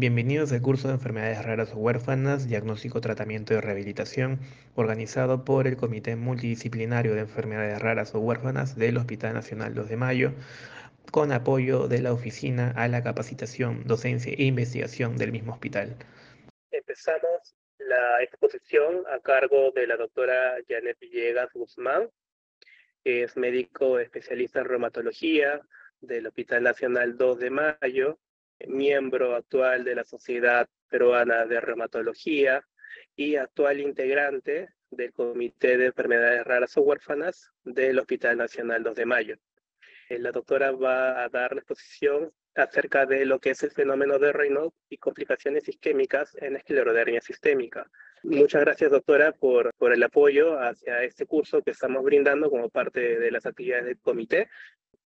Bienvenidos al curso de enfermedades raras o huérfanas, diagnóstico, tratamiento y rehabilitación, organizado por el Comité Multidisciplinario de Enfermedades Raras o Huérfanas del Hospital Nacional 2 de Mayo, con apoyo de la Oficina a la Capacitación, Docencia e Investigación del mismo hospital. Empezamos la exposición a cargo de la doctora Janet Villegas Guzmán, que es médico especialista en reumatología del Hospital Nacional 2 de Mayo, miembro actual de la Sociedad Peruana de Reumatología y actual integrante del Comité de Enfermedades Raras o Huérfanas del Hospital Nacional 2 de Mayo. La doctora va a dar la exposición acerca de lo que es el fenómeno de Raynaud y complicaciones isquémicas en esclerodermia sistémica. Muchas gracias, doctora, por el apoyo hacia este curso que estamos brindando como parte de las actividades del comité.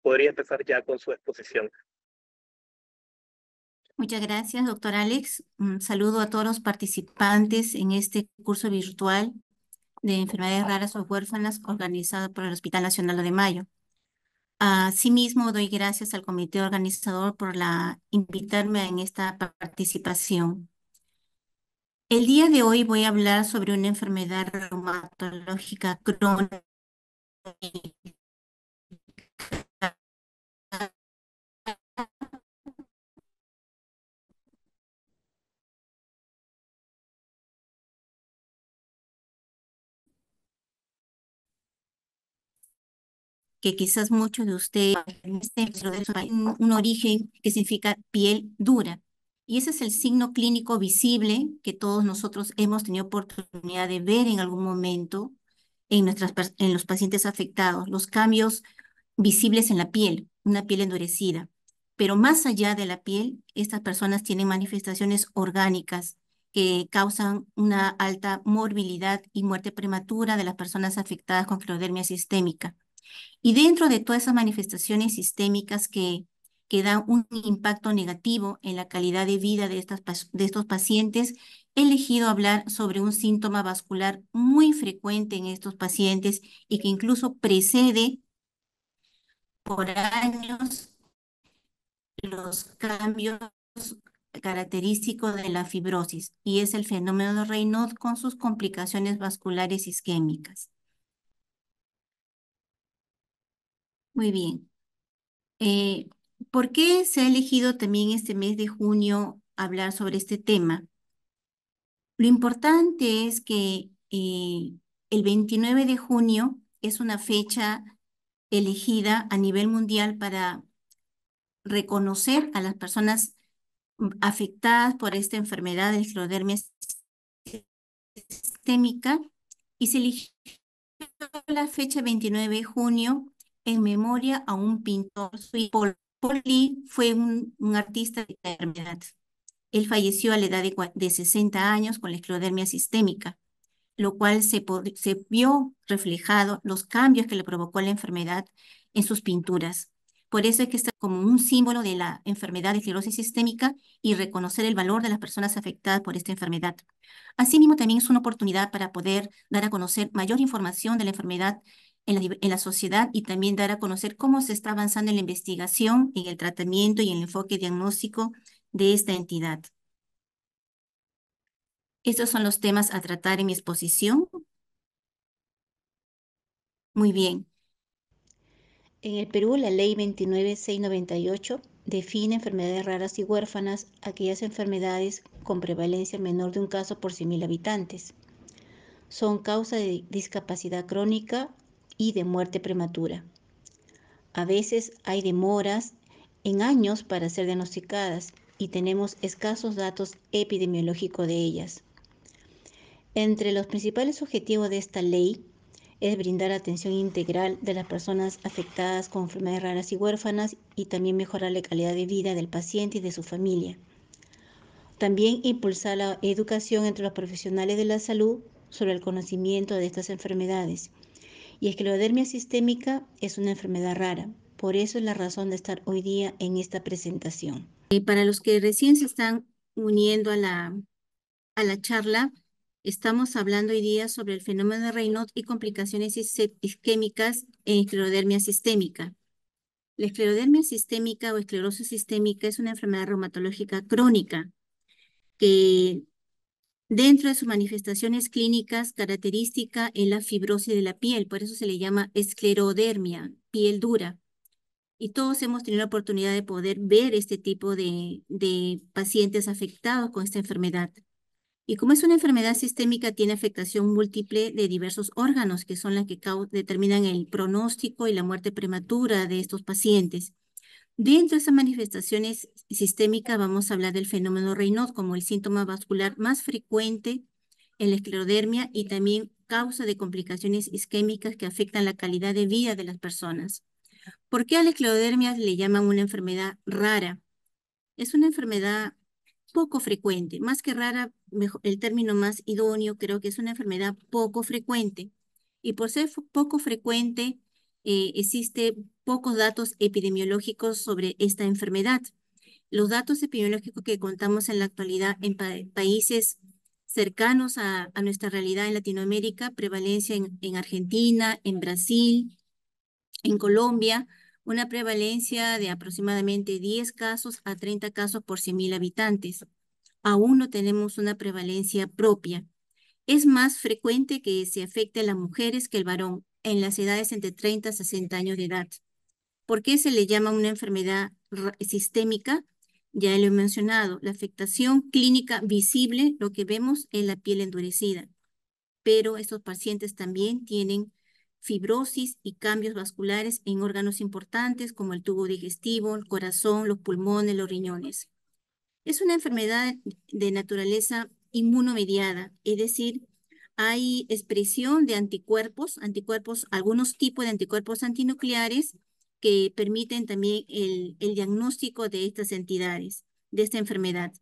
Podría empezar ya con su exposición. Muchas gracias, doctor Alex. Un saludo a todos los participantes en este curso virtual de enfermedades raras o huérfanas organizado por el Hospital Nacional de Mayo. Asimismo, doy gracias al comité organizador por invitarme en esta participación. El día de hoy voy a hablar sobre una enfermedad reumatológica crónica que quizás muchos de ustedes un origen que significa piel dura. Y ese es el signo clínico visible que todos nosotros hemos tenido oportunidad de ver en algún momento en los pacientes afectados, los cambios visibles en la piel, una piel endurecida. Pero más allá de la piel, estas personas tienen manifestaciones orgánicas que causan una alta morbilidad y muerte prematura de las personas afectadas con esclerodermia sistémica. Y dentro de todas esas manifestaciones sistémicas que dan un impacto negativo en la calidad de vida de estos pacientes, he elegido hablar sobre un síntoma vascular muy frecuente en estos pacientes y que incluso precede por años los cambios característicos de la fibrosis, y es el fenómeno de Raynaud con sus complicaciones vasculares isquémicas. Muy bien. Eh, ¿Por qué se ha elegido también este mes de junio hablar sobre este tema? Lo importante es que el 29 de junio es una fecha elegida a nivel mundial para reconocer a las personas afectadas por esta enfermedad de esclerodermia sistémica, y se eligió la fecha 29 de junio en memoria a un pintor suizo. Paul Lee fue un artista de la enfermedad. Él falleció a la edad de 60 años con la esclerodermia sistémica, lo cual se vio reflejado los cambios que le provocó la enfermedad en sus pinturas. Por eso es que está como un símbolo de la enfermedad de esclerosis sistémica y reconocer el valor de las personas afectadas por esta enfermedad. Asimismo, también es una oportunidad para poder dar a conocer mayor información de la enfermedad en la sociedad, y también dar a conocer cómo se está avanzando en la investigación, en el tratamiento y en el enfoque diagnóstico de esta entidad. Estos son los temas a tratar en mi exposición. Muy bien. En el Perú, la Ley 29698 define enfermedades raras y huérfanas aquellas enfermedades con prevalencia menor de un caso por 100.000 habitantes. Son causa de discapacidad crónica y de muerte prematura. A veces hay demoras en años para ser diagnosticadas y tenemos escasos datos epidemiológicos de ellas. Entre los principales objetivos de esta ley es brindar atención integral de las personas afectadas con enfermedades raras y huérfanas, y también mejorar la calidad de vida del paciente y de su familia. También impulsar la educación entre los profesionales de la salud sobre el conocimiento de estas enfermedades. Y esclerodermia sistémica es una enfermedad rara, por eso es la razón de estar hoy día en esta presentación. Para los que recién se están uniendo a la charla, estamos hablando hoy día sobre el fenómeno de Raynaud y complicaciones isquémicas en esclerodermia sistémica. La esclerodermia sistémica o esclerosis sistémica es una enfermedad reumatológica crónica que dentro de sus manifestaciones clínicas característica es la fibrosis de la piel, por eso se le llama esclerodermia, piel dura. Y todos hemos tenido la oportunidad de poder ver este tipo de pacientes afectados con esta enfermedad. Y como es una enfermedad sistémica, tiene afectación múltiple de diversos órganos, que son las que determinan el pronóstico y la muerte prematura de estos pacientes. Dentro de esas manifestaciones sistémicas vamos a hablar del fenómeno Raynaud como el síntoma vascular más frecuente en la esclerodermia y también causa de complicaciones isquémicas que afectan la calidad de vida de las personas. ¿Por qué a la esclerodermia le llaman una enfermedad rara? Es una enfermedad poco frecuente, más que rara, el término más idóneo creo que es una enfermedad poco frecuente. Y por ser poco frecuente, existe pocos datos epidemiológicos sobre esta enfermedad. Los datos epidemiológicos que contamos en la actualidad en países cercanos a nuestra realidad en Latinoamérica, prevalencia en Argentina, en Brasil, en Colombia, una prevalencia de aproximadamente 10 casos a 30 casos por 100.000 habitantes. Aún no tenemos una prevalencia propia. Es más frecuente que se afecte a las mujeres que el varón en las edades entre 30 y 60 años de edad. ¿Por qué se le llama una enfermedad sistémica? Ya lo he mencionado, la afectación clínica visible, lo que vemos es la piel endurecida, pero estos pacientes también tienen fibrosis y cambios vasculares en órganos importantes como el tubo digestivo, el corazón, los pulmones, los riñones. Es una enfermedad de naturaleza inmunomediada, es decir, hay expresión de anticuerpos, algunos tipos de anticuerpos antinucleares que permiten también el diagnóstico de estas entidades, de esta enfermedad.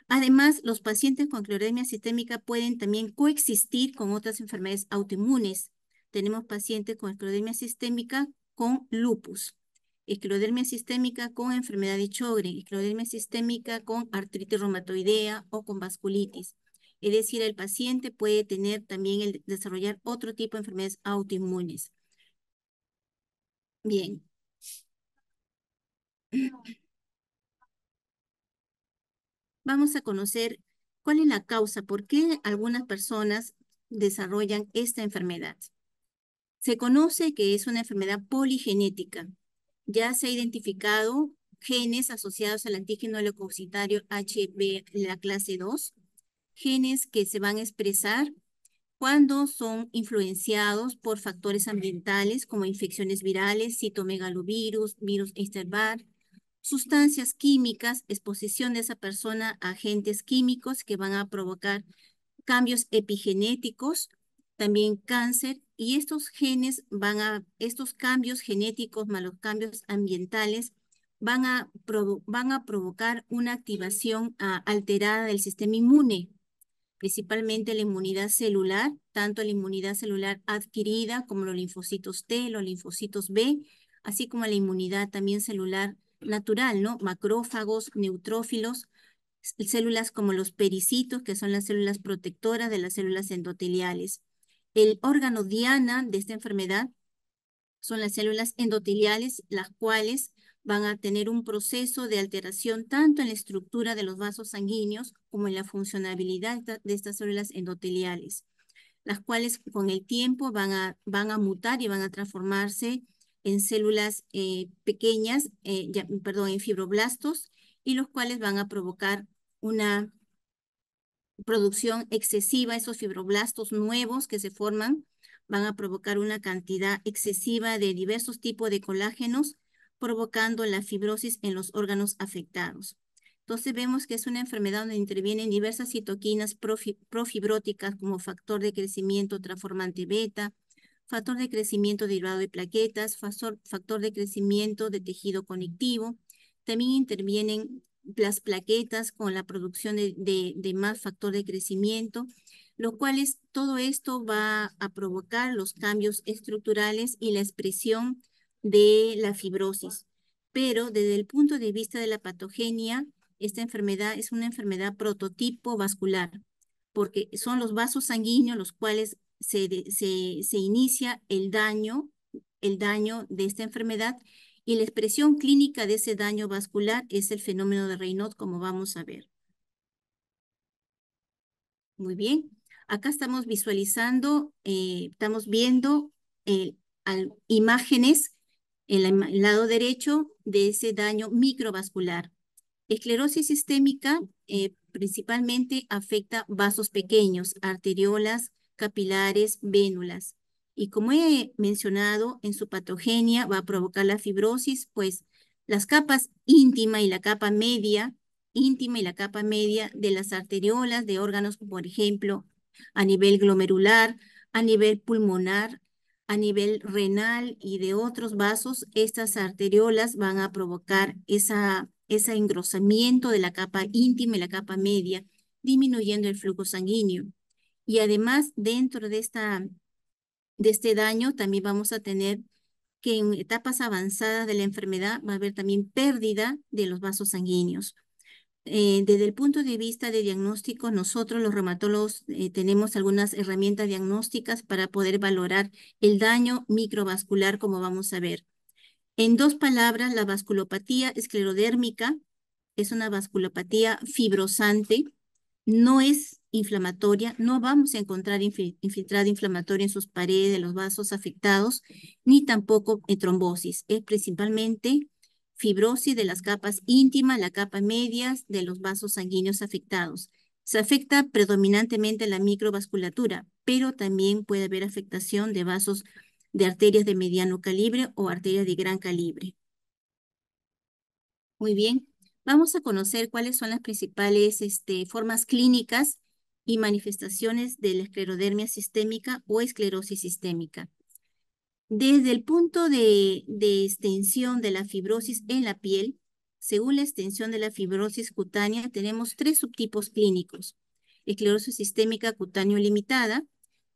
Además, los pacientes con esclerodermia sistémica pueden también coexistir con otras enfermedades autoinmunes. Tenemos pacientes con esclerodermia sistémica con lupus, esclerodermia sistémica con enfermedad de Sjögren, esclerodermia sistémica con artritis reumatoidea o con vasculitis. Es decir, el paciente puede tener también desarrollar otro tipo de enfermedades autoinmunes. Bien. Vamos a conocer cuál es la causa, por qué algunas personas desarrollan esta enfermedad. Se conoce que es una enfermedad poligenética. Ya se ha identificado genes asociados al antígeno leucocitario HB, la clase 2, genes que se van a expresar cuando son influenciados por factores ambientales como infecciones virales, citomegalovirus, virus Epstein-Barr, sustancias químicas, exposición de esa persona a agentes químicos que van a provocar cambios epigenéticos, también cáncer, y estos genes estos cambios genéticos más los cambios ambientales van a provocar una activación alterada del sistema inmune, principalmente la inmunidad celular, tanto la inmunidad celular adquirida como los linfocitos T, los linfocitos B, así como la inmunidad también celular natural, ¿no? Macrófagos, neutrófilos, células como los pericitos, que son las células protectoras de las células endoteliales. El órgano diana de esta enfermedad son las células endoteliales, las cuales van a tener un proceso de alteración tanto en la estructura de los vasos sanguíneos como en la funcionabilidad de estas células endoteliales, las cuales con el tiempo van a mutar y van a transformarse en células pequeñas, en fibroblastos, y los cuales van a provocar una producción excesiva, esos fibroblastos nuevos que se forman van a provocar una cantidad excesiva de diversos tipos de colágenos, provocando la fibrosis en los órganos afectados. Entonces vemos que es una enfermedad donde intervienen diversas citoquinas profibróticas como factor de crecimiento transformante beta, factor de crecimiento derivado de plaquetas, factor de crecimiento de tejido conectivo. También intervienen las plaquetas con la producción de más factor de crecimiento, lo cual todo esto va a provocar los cambios estructurales y la expresión de la fibrosis. Pero desde el punto de vista de la patogenia, esta enfermedad es una enfermedad prototipo vascular, porque son los vasos sanguíneos los cuales se inicia el daño de esta enfermedad, y la expresión clínica de ese daño vascular es el fenómeno de Raynaud, como vamos a ver. Muy bien. Acá estamos visualizando, estamos viendo imágenes en el lado derecho de ese daño microvascular. Esclerosis sistémica principalmente afecta vasos pequeños, arteriolas, capilares, vénulas. Y como he mencionado, en su patogenia va a provocar la fibrosis, pues las capas íntima y la capa media de las arteriolas de órganos, por ejemplo, a nivel glomerular, a nivel pulmonar, a nivel renal y de otros vasos, estas arteriolas van a provocar ese engrosamiento de la capa íntima y la capa media, disminuyendo el flujo sanguíneo. Y además, dentro de este daño, también vamos a tener que en etapas avanzadas de la enfermedad va a haber también pérdida de los vasos sanguíneos. Desde el punto de vista de diagnóstico, nosotros los reumatólogos tenemos algunas herramientas diagnósticas para poder valorar el daño microvascular, como vamos a ver. En dos palabras, la vasculopatía esclerodérmica es una vasculopatía fibrosante, no es inflamatoria, no vamos a encontrar infiltrado inflamatorio en sus paredes de los vasos afectados, ni tampoco trombosis. Es principalmente fibrosis de las capas íntimas, la capa medias de los vasos sanguíneos afectados. Se afecta predominantemente la microvasculatura, pero también puede haber afectación de vasos de arterias de mediano calibre o arterias de gran calibre. Muy bien, vamos a conocer cuáles son las principales formas clínicas y manifestaciones de la esclerodermia sistémica o esclerosis sistémica. Desde el punto de extensión de la fibrosis en la piel, según la extensión de la fibrosis cutánea, tenemos tres subtipos clínicos. Esclerosis sistémica cutáneo limitada,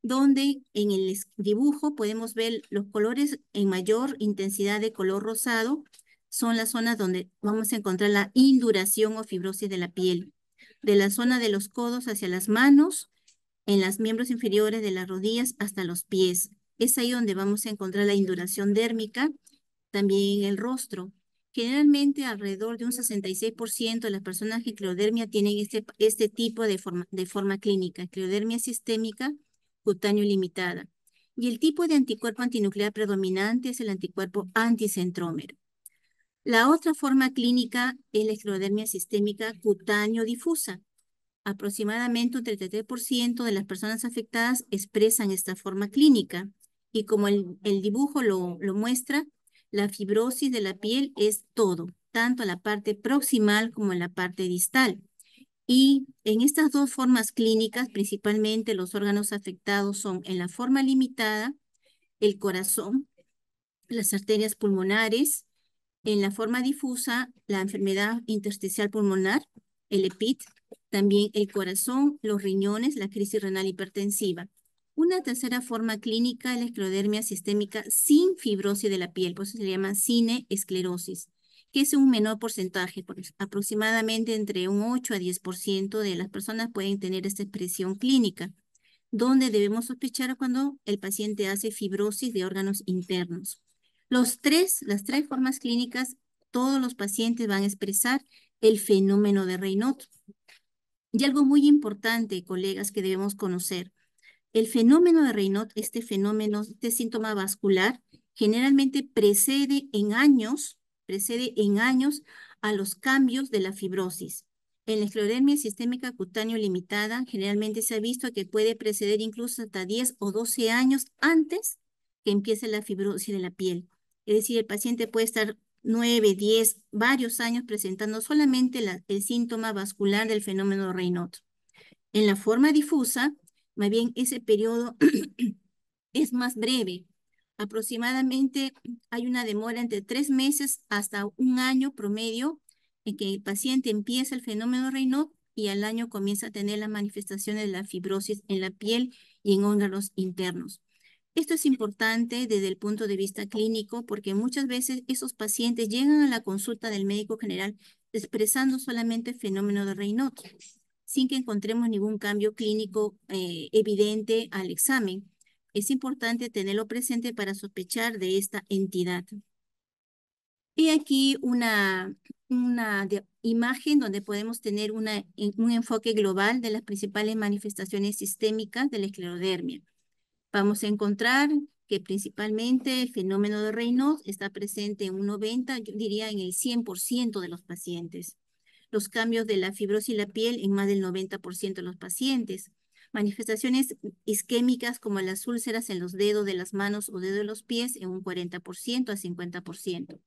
donde en el dibujo podemos ver los colores en mayor intensidad de color rosado, son las zonas donde vamos a encontrar la induración o fibrosis de la piel. De la zona de los codos hacia las manos, en los miembros inferiores de las rodillas hasta los pies. Es ahí donde vamos a encontrar la induración dérmica, también en el rostro. Generalmente alrededor de un 66% de las personas con esclerodermia tienen este tipo de forma clínica, esclerodermia sistémica cutáneo limitada. Y el tipo de anticuerpo antinuclear predominante es el anticuerpo anticentrómero. La otra forma clínica es la esclerodermia sistémica cutáneo difusa. Aproximadamente un 33% de las personas afectadas expresan esta forma clínica. Y como el dibujo lo muestra, la fibrosis de la piel es todo, tanto en la parte proximal como en la parte distal. Y en estas dos formas clínicas, principalmente los órganos afectados son en la forma limitada, el corazón, las arterias pulmonares, en la forma difusa, la enfermedad intersticial pulmonar, el EPIT, también el corazón, los riñones, la crisis renal hipertensiva. Una tercera forma clínica es la esclerodermia sistémica sin fibrosis de la piel, por eso se llama cineesclerosis, que es un menor porcentaje, aproximadamente entre un 8 a 10% de las personas pueden tener esta expresión clínica, donde debemos sospechar cuando el paciente hace fibrosis de órganos internos. Las tres formas clínicas, todos los pacientes van a expresar el fenómeno de Raynaud. Y algo muy importante, colegas, que debemos conocer. El fenómeno de Raynaud, este síntoma vascular, generalmente precede en años a los cambios de la fibrosis. En la esclerodermia sistémica cutáneo limitada, generalmente se ha visto que puede preceder incluso hasta 10 o 12 años antes que empiece la fibrosis de la piel. Es decir, el paciente puede estar 9, 10, varios años presentando solamente el síntoma vascular del fenómeno de Raynaud. En la forma difusa, más bien ese periodo es más breve. Aproximadamente hay una demora entre 3 meses hasta un año promedio en que el paciente empieza el fenómeno Raynaud y al año comienza a tener las manifestaciones de la fibrosis en la piel y en órganos internos. Esto es importante desde el punto de vista clínico porque muchas veces esos pacientes llegan a la consulta del médico general expresando solamente el fenómeno de Raynaud, sin que encontremos ningún cambio clínico evidente al examen. Es importante tenerlo presente para sospechar de esta entidad. Y aquí una imagen donde podemos tener un enfoque global de las principales manifestaciones sistémicas de la esclerodermia. Vamos a encontrar que principalmente el fenómeno de Raynaud está presente en un 90, yo diría en el 100% de los pacientes. Los cambios de la fibrosis y la piel en más del 90% de los pacientes. Manifestaciones isquémicas como las úlceras en los dedos de las manos o dedos de los pies en un 40% a 50%.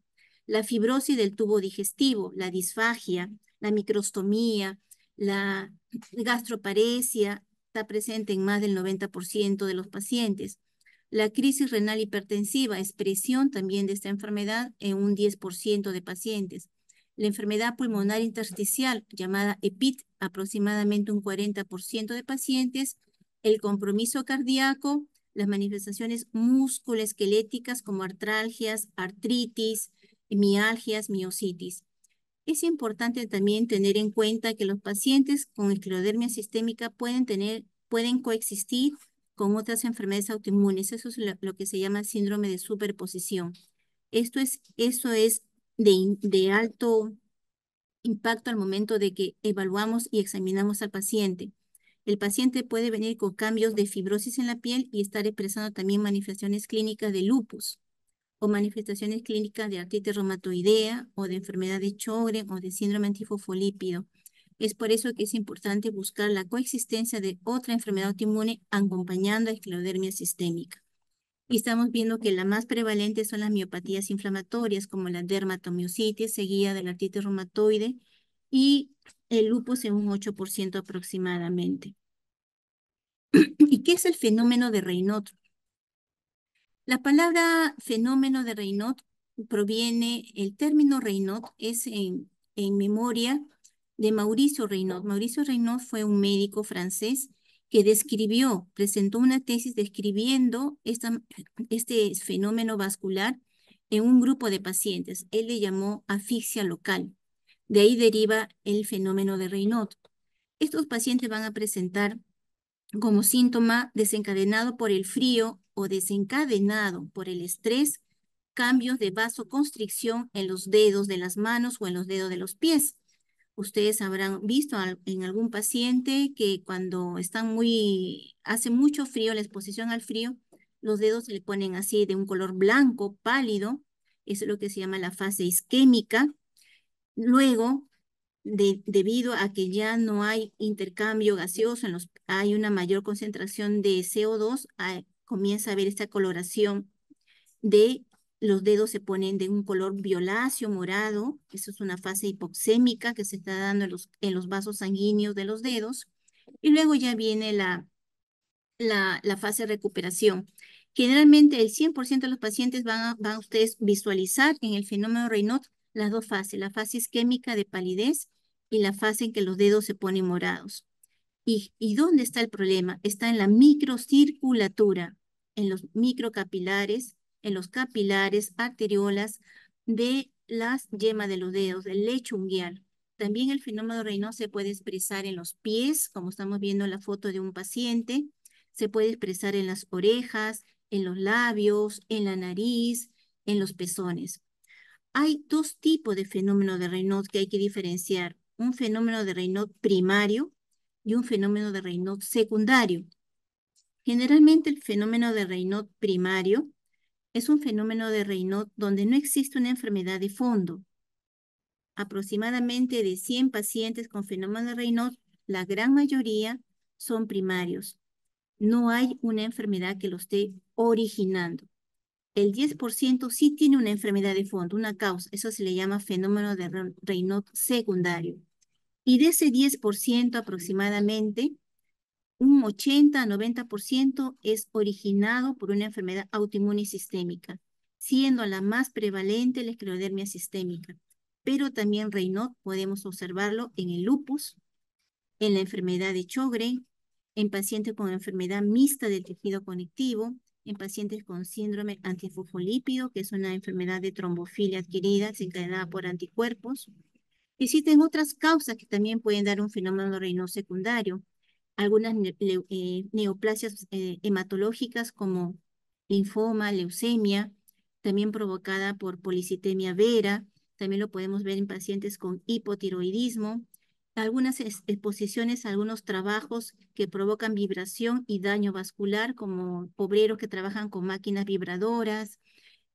La fibrosis del tubo digestivo, la disfagia, la microstomía, la gastroparesia está presente en más del 90% de los pacientes. La crisis renal hipertensiva, expresión también de esta enfermedad en un 10% de pacientes. La enfermedad pulmonar intersticial, llamada EPIT, aproximadamente un 40% de pacientes. El compromiso cardíaco, las manifestaciones musculoesqueléticas como artralgias, artritis, mialgias, miositis. Es importante también tener en cuenta que los pacientes con esclerodermia sistémica pueden coexistir con otras enfermedades autoinmunes. Eso es lo que se llama síndrome de superposición. Eso es de alto impacto al momento de que evaluamos y examinamos al paciente. El paciente puede venir con cambios de fibrosis en la piel y estar expresando también manifestaciones clínicas de lupus o manifestaciones clínicas de artritis reumatoidea o de enfermedad de Sjögren o de síndrome antifosfolípido. Es por eso que es importante buscar la coexistencia de otra enfermedad autoinmune acompañando a esclerodermia sistémica. Y estamos viendo que la más prevalente son las miopatías inflamatorias, como la dermatomiositis, seguida de la artritis reumatoide, y el lupus en un 8% aproximadamente. ¿Y qué es el fenómeno de Raynaud? La palabra fenómeno de Raynaud proviene, el término Raynaud es en memoria de Mauricio Raynaud. Mauricio Raynaud fue un médico francés que presentó una tesis describiendo este fenómeno vascular en un grupo de pacientes. Él le llamó asfixia local. De ahí deriva el fenómeno de Raynaud. Estos pacientes van a presentar como síntoma desencadenado por el frío o desencadenado por el estrés, cambios de vasoconstricción en los dedos de las manos o en los dedos de los pies. Ustedes habrán visto en algún paciente que cuando hace mucho frío, la exposición al frío, los dedos se le ponen así de un color blanco, pálido. Eso es lo que se llama la fase isquémica. Luego, debido a que ya no hay intercambio gaseoso, hay una mayor concentración de CO2, comienza a haber esta coloración de los dedos se ponen de un color violáceo, morado. Eso es una fase hipoxémica que se está dando en los vasos sanguíneos de los dedos. Y luego ya viene la fase de recuperación. Generalmente el 100% de los pacientes van a ustedes visualizar en el fenómeno de Raynaud las dos fases, la fase isquémica de palidez y la fase en que los dedos se ponen morados. ¿Y dónde está el problema? Está en la microcirculatura, en los microcapilares, en los capilares, arteriolas de las yemas de los dedos, del lecho unguial. También el fenómeno de Raynaud se puede expresar en los pies, como estamos viendo en la foto de un paciente, se puede expresar en las orejas, en los labios, en la nariz, en los pezones. Hay dos tipos de fenómeno de Raynaud que hay que diferenciar. Un fenómeno de Raynaud primario y un fenómeno de Raynaud secundario. Generalmente el fenómeno de Raynaud primario es un fenómeno de Raynaud donde no existe una enfermedad de fondo. Aproximadamente de 100 pacientes con fenómeno de Raynaud, la gran mayoría son primarios. No hay una enfermedad que lo esté originando. El 10% sí tiene una enfermedad de fondo, una causa. Eso se le llama fenómeno de Raynaud secundario. Y de ese 10% aproximadamente, un 80 a 90% es originado por una enfermedad autoinmune sistémica, siendo la más prevalente la esclerodermia sistémica. Pero también Raynaud podemos observarlo en el lupus, en la enfermedad de Sjögren, en pacientes con enfermedad mixta del tejido conectivo, en pacientes con síndrome antifosfolípido, que es una enfermedad de trombofilia adquirida desencadenada por anticuerpos. Existen otras causas que también pueden dar un fenómeno de Raynaud secundario. Algunas neoplasias hematológicas como linfoma, leucemia, también provocada por policitemia vera, también lo podemos ver en pacientes con hipotiroidismo, algunas exposiciones a algunos trabajos que provocan vibración y daño vascular, como obreros que trabajan con máquinas vibradoras,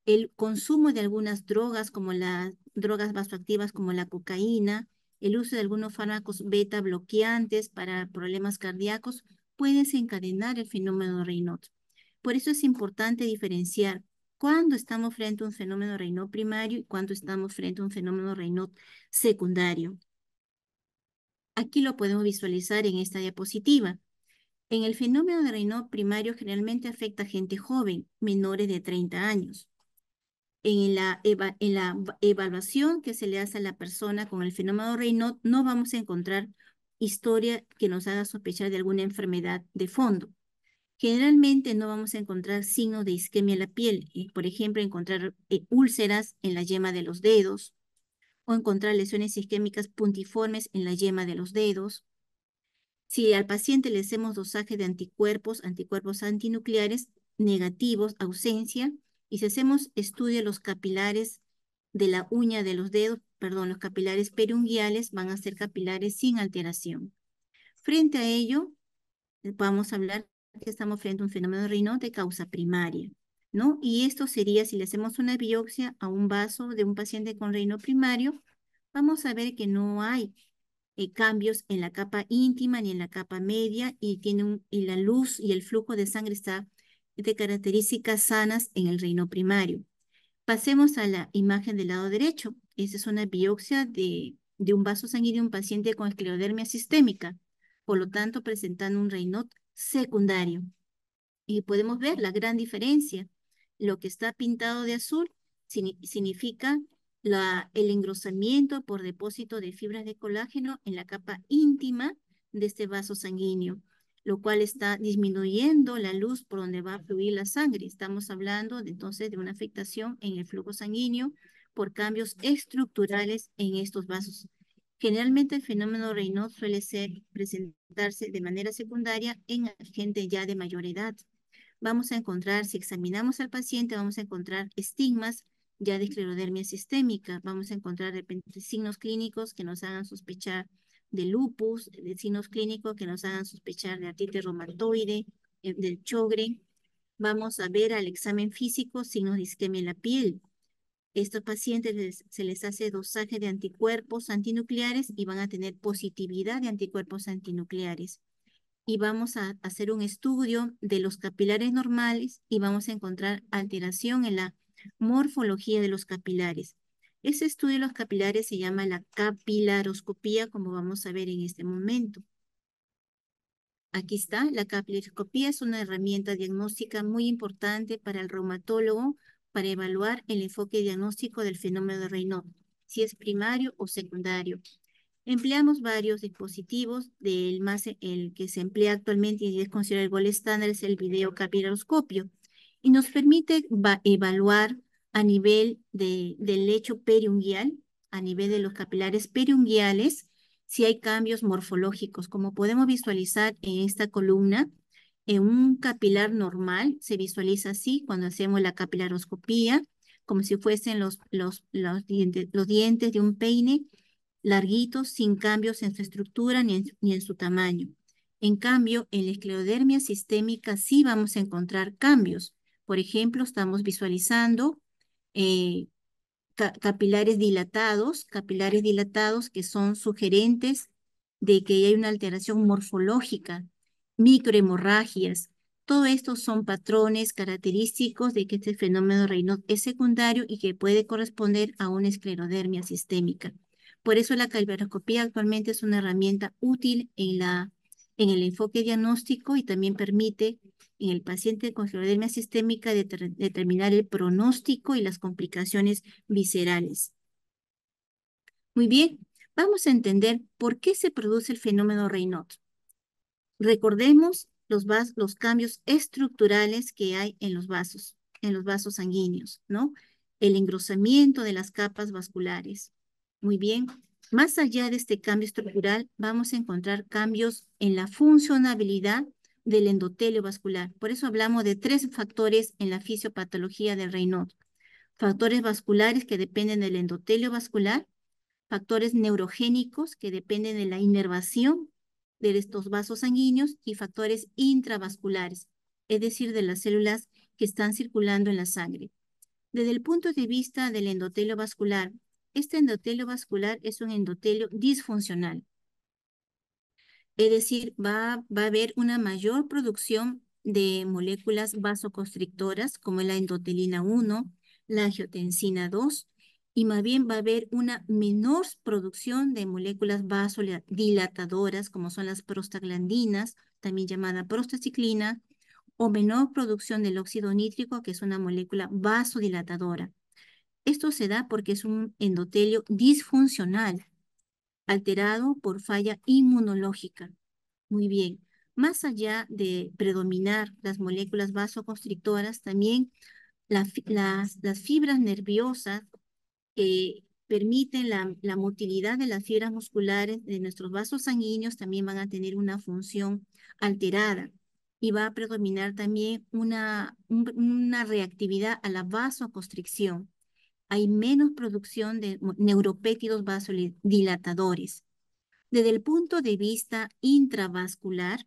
el consumo de algunas drogas, como las drogas vasoactivas como la cocaína, el uso de algunos fármacos beta bloqueantes para problemas cardíacos, puede desencadenar el fenómeno Raynaud. Por eso es importante diferenciar cuándo estamos frente a un fenómeno Raynaud primario y cuándo estamos frente a un fenómeno Raynaud secundario. Aquí lo podemos visualizar en esta diapositiva. En el fenómeno de Raynaud primario generalmente afecta a gente joven, menores de 30 años. En la evaluación que se le hace a la persona con el fenómeno Raynaud, no vamos a encontrar historia que nos haga sospechar de alguna enfermedad de fondo. Generalmente no vamos a encontrar signos de isquemia en la piel, por ejemplo, encontrar úlceras en la yema de los dedos o encontrar lesiones isquémicas puntiformes en la yema de los dedos. Si al paciente le hacemos dosaje de anticuerpos antinucleares negativos, ausencia, y si hacemos estudio de los capilares de la uña de los dedos, perdón, los capilares periunguiales van a ser capilares sin alteración. Frente a ello, vamos a hablar que estamos frente a un fenómeno de Raynaud de causa primaria, ¿no? Y esto sería si le hacemos una biopsia a un vaso de un paciente con Raynaud primario, vamos a ver que no hay cambios en la capa íntima ni en la capa media y la luz y el flujo de sangre está de características sanas en el Raynaud primario. Pasemos a la imagen del lado derecho. Esa es una biopsia de un vaso sanguíneo de un paciente con esclerodermia sistémica, por lo tanto presentando un Raynaud secundario. Y podemos ver la gran diferencia. Lo que está pintado de azul significa el engrosamiento por depósito de fibras de colágeno en la capa íntima de este vaso sanguíneo, lo cual está disminuyendo la luz por donde va a fluir la sangre. Estamos hablando entonces de una afectación en el flujo sanguíneo por cambios estructurales en estos vasos. Generalmente el fenómeno Raynaud suele presentarse de manera secundaria en gente ya de mayor edad. Vamos a encontrar, si examinamos al paciente, vamos a encontrar estigmas ya de esclerodermia sistémica. Vamos a encontrar de repente signos clínicos que nos hagan sospechar de lupus, de signos clínicos que nos hagan sospechar de artritis reumatoide, del Sjögren. Vamos a ver al examen físico signos de isquemia en la piel. Estos pacientes se les hace dosaje de anticuerpos antinucleares y van a tener positividad de anticuerpos antinucleares. Y vamos a hacer un estudio de los capilares normales y vamos a encontrar alteración en la morfología de los capilares. Ese estudio de los capilares se llama la capilaroscopía, como vamos a ver en este momento. Aquí está, la capilaroscopía es una herramienta diagnóstica muy importante para el reumatólogo para evaluar el enfoque diagnóstico del fenómeno de Raynaud, si es primario o secundario. Empleamos varios dispositivos, el que se emplea actualmente y es considerado el gold estándar es el videocapilaroscopio y nos permite evaluar a nivel del lecho periunguial, a nivel de los capilares periunguiales, si hay cambios morfológicos. Como podemos visualizar en esta columna, en un capilar normal se visualiza así cuando hacemos la capilaroscopía, como si fuesen los dientes de un peine larguitos, sin cambios en su estructura ni en su tamaño. En cambio, en la esclerodermia sistémica sí vamos a encontrar cambios. Por ejemplo, estamos visualizando eh, capilares dilatados que son sugerentes de que hay una alteración morfológica, microhemorragias. Todo esto son patrones característicos de que este fenómeno Raynaud es secundario y que puede corresponder a una esclerodermia sistémica. Por eso la capilaroscopía actualmente es una herramienta útil en el enfoque diagnóstico y también permite en el paciente con esclerodermia sistémica determinar el pronóstico y las complicaciones viscerales. Muy bien, vamos a entender por qué se produce el fenómeno Raynaud. Recordemos los cambios estructurales que hay en los vasos sanguíneos, ¿no? El engrosamiento de las capas vasculares. Muy bien, más allá de este cambio estructural, vamos a encontrar cambios en la funcionabilidad del endotelio vascular. Por eso hablamos de 3 factores en la fisiopatología del Raynaud. factores vasculares que dependen del endotelio vascular, factores neurogénicos que dependen de la inervación de estos vasos sanguíneos y factores intravasculares, es decir, de las células que están circulando en la sangre. Desde el punto de vista del endotelio vascular, este endotelio vascular es un endotelio disfuncional. Es decir, va a haber una mayor producción de moléculas vasoconstrictoras como la endotelina 1, la angiotensina 2, y más bien va a haber una menor producción de moléculas vasodilatadoras como son las prostaglandinas, también llamada prostaciclina, o menor producción del óxido nítrico, que es una molécula vasodilatadora. Esto se da porque es un endotelio disfuncional, alterado por falla inmunológica. Muy bien. Más allá de predominar las moléculas vasoconstrictoras, también las fibras nerviosas que permiten la motilidad de las fibras musculares de nuestros vasos sanguíneos también van a tener una función alterada y va a predominar también una reactividad a la vasoconstricción. Hay menos producción de neuropéptidos vasodilatadores. Desde el punto de vista intravascular,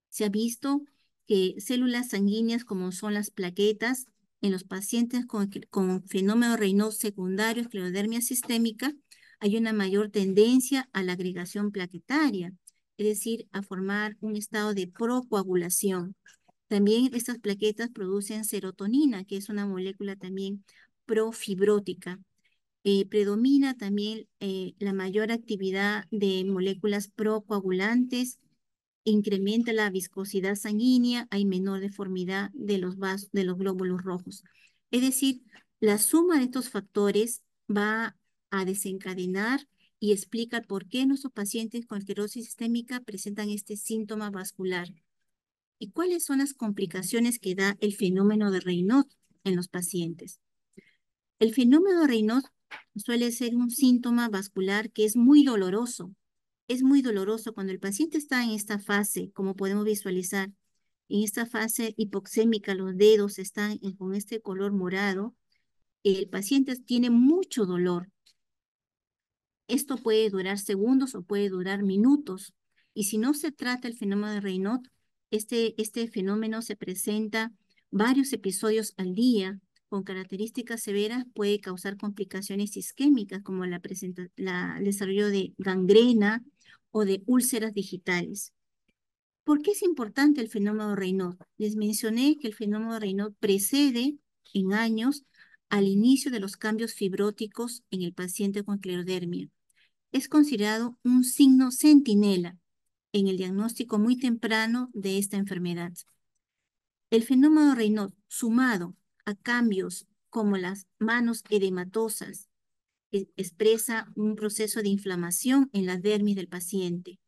se ha visto que células sanguíneas como son las plaquetas en los pacientes con fenómeno Raynaud secundario, esclerodermia sistémica, hay una mayor tendencia a la agregación plaquetaria, es decir, a formar un estado de procoagulación. También estas plaquetas producen serotonina, que es una molécula también profibrótica. Predomina también la mayor actividad de moléculas procoagulantes, incrementa la viscosidad sanguínea, hay menor deformidad de los vasos, de los glóbulos rojos. Es decir, la suma de estos factores va a desencadenar y explica por qué nuestros pacientes con esclerosis sistémica presentan este síntoma vascular. ¿Y cuáles son las complicaciones que da el fenómeno de Raynaud en los pacientes? El fenómeno de Raynaud suele ser un síntoma vascular que es muy doloroso. Es muy doloroso cuando el paciente está en esta fase, como podemos visualizar, en esta fase hipoxémica, los dedos están con este color morado, el paciente tiene mucho dolor. Esto puede durar segundos o puede durar minutos. Y si no se trata el fenómeno de Raynaud, este fenómeno se presenta varios episodios al día, con características severas, puede causar complicaciones isquémicas como el desarrollo de gangrena o de úlceras digitales. ¿Por qué es importante el fenómeno de Raynaud? Les mencioné que el fenómeno de Raynaud precede en años al inicio de los cambios fibróticos en el paciente con esclerodermia. Es considerado un signo centinela en el diagnóstico muy temprano de esta enfermedad. El fenómeno de Raynaud, sumado a cambios como las manos edematosas, expresa un proceso de inflamación en la dermis del paciente,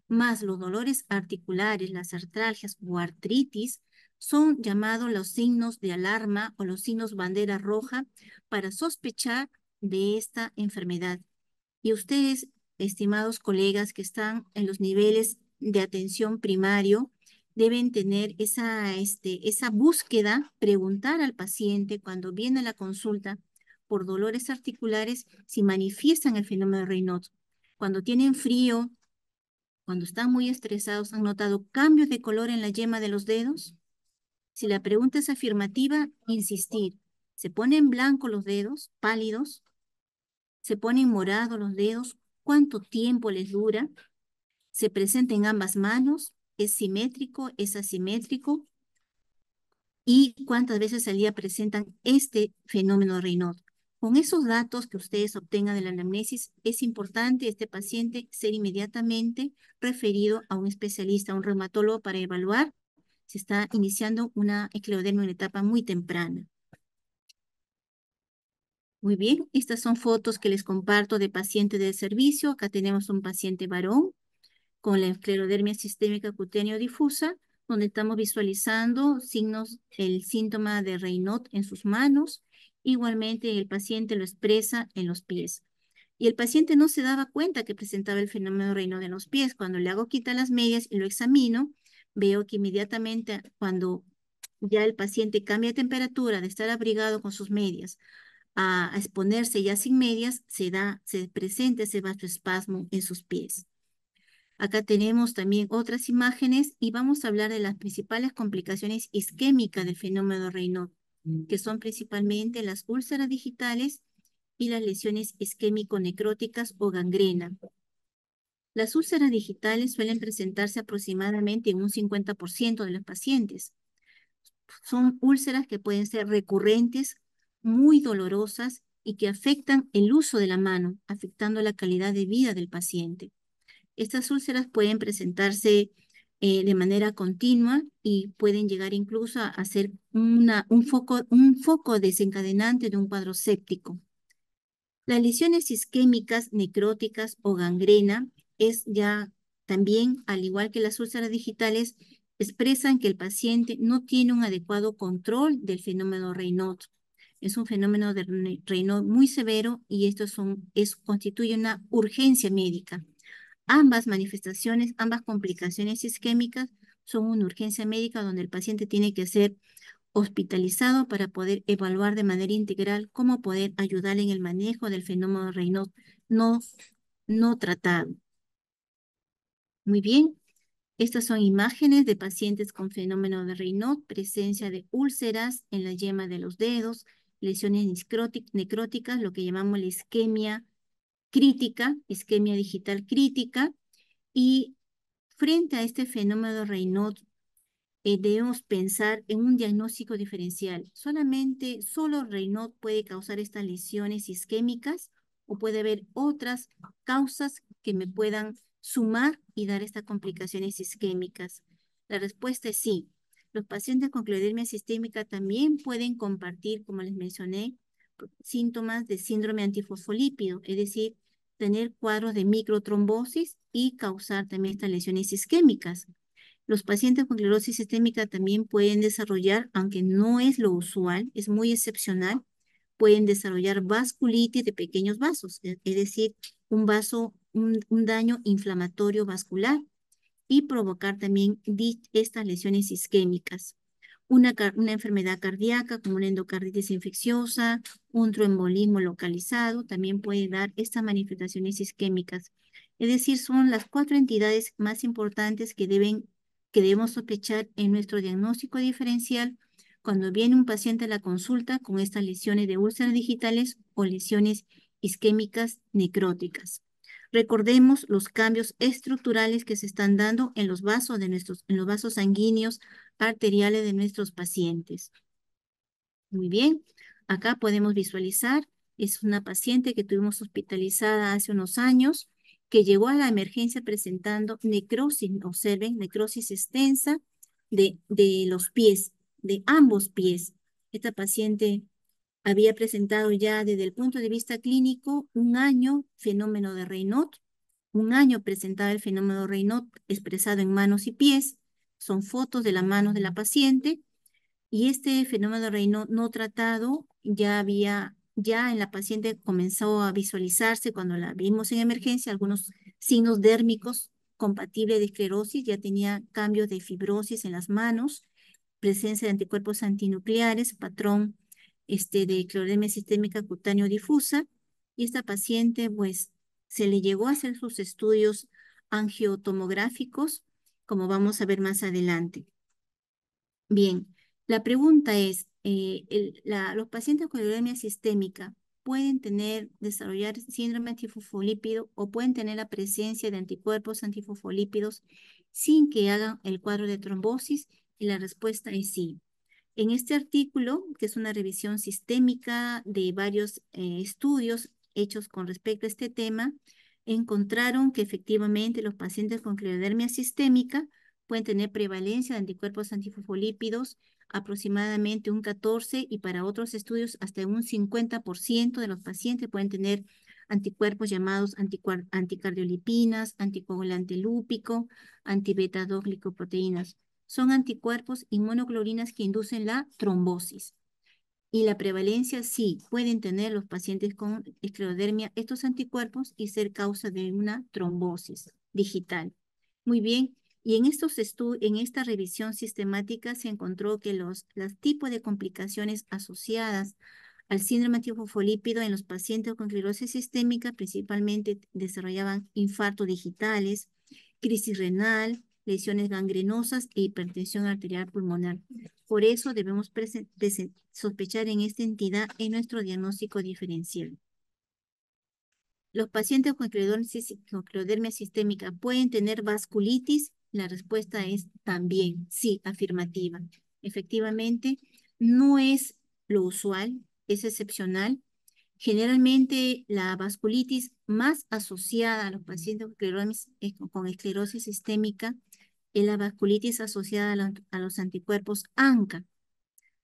más los dolores articulares, las artralgias o artritis, son llamados los signos de alarma o los signos bandera roja para sospechar de esta enfermedad. Y ustedes, estimados colegas que están en los niveles de atención primario, deben tener esa búsqueda, preguntar al paciente cuando viene a la consulta por dolores articulares si manifiestan el fenómeno de Raynaud. Cuando tienen frío, cuando están muy estresados, ¿han notado cambios de color en la yema de los dedos? Si la pregunta es afirmativa, insistir. ¿Se ponen blancos los dedos, pálidos? ¿Se ponen morados los dedos? ¿Cuánto tiempo les dura? ¿Se presenta en ambas manos? ¿Es simétrico? ¿Es asimétrico? ¿Y cuántas veces al día presentan este fenómeno de Raynaud? Con esos datos que ustedes obtengan de la anamnesis, es importante este paciente ser inmediatamente referido a un especialista, a un reumatólogo, para evaluar si está iniciando una esclerodermia en una etapa muy temprana. Muy bien, estas son fotos que les comparto de pacientes del servicio. Acá tenemos un paciente varón con la esclerodermia sistémica cutáneo difusa, donde estamos visualizando el síntoma de Raynaud en sus manos. Igualmente, el paciente lo expresa en los pies. Y el paciente no se daba cuenta que presentaba el fenómeno de Raynaud en los pies. Cuando le hago quitar las medias y lo examino, veo que inmediatamente cuando ya el paciente cambia de temperatura, de estar abrigado con sus medias a exponerse ya sin medias, se presenta ese vasoespasmo en sus pies. Acá tenemos también otras imágenes y vamos a hablar de las principales complicaciones isquémicas del fenómeno Raynaud, que son principalmente las úlceras digitales y las lesiones isquémico-necróticas o gangrena. Las úlceras digitales suelen presentarse aproximadamente en un 50% de los pacientes. Son úlceras que pueden ser recurrentes, muy dolorosas y que afectan el uso de la mano, afectando la calidad de vida del paciente. Estas úlceras pueden presentarse de manera continua y pueden llegar incluso a ser un foco desencadenante de un cuadro séptico. Las lesiones isquémicas, necróticas o gangrena es ya también, al igual que las úlceras digitales, expresan que el paciente no tiene un adecuado control del fenómeno Raynaud. Es un fenómeno de Raynaud muy severo y esto constituye una urgencia médica. Ambas manifestaciones, ambas complicaciones isquémicas son una urgencia médica donde el paciente tiene que ser hospitalizado para poder evaluar de manera integral cómo poder ayudar en el manejo del fenómeno Raynaud no, no tratado. Muy bien, estas son imágenes de pacientes con fenómeno de Raynaud, presencia de úlceras en la yema de los dedos, lesiones necróticas, lo que llamamos la isquemia crítica, isquemia digital crítica, y frente a este fenómeno de Raynaud, debemos pensar en un diagnóstico diferencial. Solo Raynaud puede causar estas lesiones isquémicas o puede haber otras causas que me puedan sumar y dar estas complicaciones isquémicas. La respuesta es sí. Los pacientes con cloridemia sistémica también pueden compartir, como les mencioné, síntomas de síndrome antifosfolípido, es decir, tener cuadros de microtrombosis y causar también estas lesiones isquémicas. Los pacientes con esclerosis sistémica también pueden desarrollar, aunque no es lo usual, es muy excepcional, pueden desarrollar vasculitis de pequeños vasos, es decir, un daño inflamatorio vascular y provocar también estas lesiones isquémicas. Una enfermedad cardíaca como una endocarditis infecciosa, un tromboembolismo localizado, también puede dar estas manifestaciones isquémicas. Es decir, son las 4 entidades más importantes que debemos sospechar en nuestro diagnóstico diferencial cuando viene un paciente a la consulta con estas lesiones de úlceras digitales o lesiones isquémicas necróticas. Recordemos los cambios estructurales que se están dando en los vasos en los vasos sanguíneos arteriales de nuestros pacientes. Muy bien, acá podemos visualizar, es una paciente que tuvimos hospitalizada hace unos años, que llegó a la emergencia presentando necrosis, observen, necrosis extensa de los pies, de ambos pies. Esta paciente había presentado ya desde el punto de vista clínico un año fenómeno de Raynaud, un año presentaba el fenómeno Raynaud expresado en manos y pies, son fotos de las manos de la paciente, y este fenómeno de Raynaud no tratado ya en la paciente comenzó a visualizarse cuando la vimos en emergencia, algunos signos dérmicos compatibles de esclerosis, ya tenía cambios de fibrosis en las manos, presencia de anticuerpos antinucleares, patrón de cloridemia sistémica cutáneo difusa, y esta paciente pues se le llegó a hacer sus estudios angiotomográficos, como vamos a ver más adelante. Bien, la pregunta es, los pacientes con cloridemia sistémica pueden desarrollar síndrome antifosfolípido o pueden tener la presencia de anticuerpos antifosfolípidos sin que hagan el cuadro de trombosis, y la respuesta es sí. En este artículo, que es una revisión sistémica de varios estudios hechos con respecto a este tema, encontraron que efectivamente los pacientes con clostridiemia sistémica pueden tener prevalencia de anticuerpos antifosfolípidos aproximadamente un 14 y para otros estudios hasta un 50% de los pacientes pueden tener anticuerpos llamados anticardiolipinas, anticoagulante lúpico, antibeta-2 glicoproteínas. Son anticuerpos inmunogloburinas que inducen la trombosis. Y la prevalencia sí pueden tener los pacientes con esclerodermia estos anticuerpos y ser causa de una trombosis digital. Muy bien, Y en esta revisión sistemática se encontró que los tipos de complicaciones asociadas al síndrome antifosfolípido en los pacientes con esclerosis sistémica principalmente desarrollaban infartos digitales, crisis renal, lesiones gangrenosas e hipertensión arterial pulmonar. Por eso debemos sospechar en esta entidad en nuestro diagnóstico diferencial. ¿Los pacientes con esclerodermia sistémica pueden tener vasculitis? La respuesta es también, sí, afirmativa. Efectivamente, no es lo usual, es excepcional. Generalmente, la vasculitis más asociada a los pacientes con esclerosis sistémica es la vasculitis asociada a los anticuerpos ANCA.